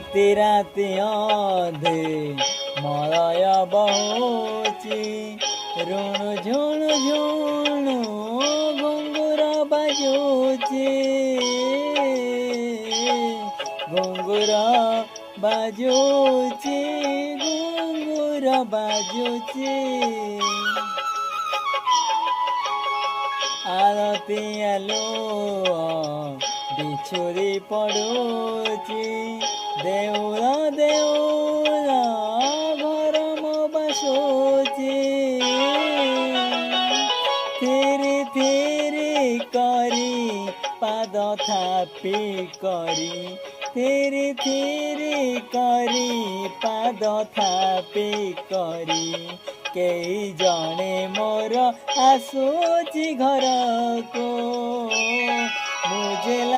एते राति अधे मलय बहुची ऋण झुण झुण घुंगुर बाजुची घुंगुर बाजुची घुंगुर बाजुची आरती आलो बिछुरी पड़ुची देउल देउल घर मो बसुची थिरी थिरी करी पाद थापी करी थिरी थिरी करी पाद थापी करी केही जणे मोर आसुची घर को मुझे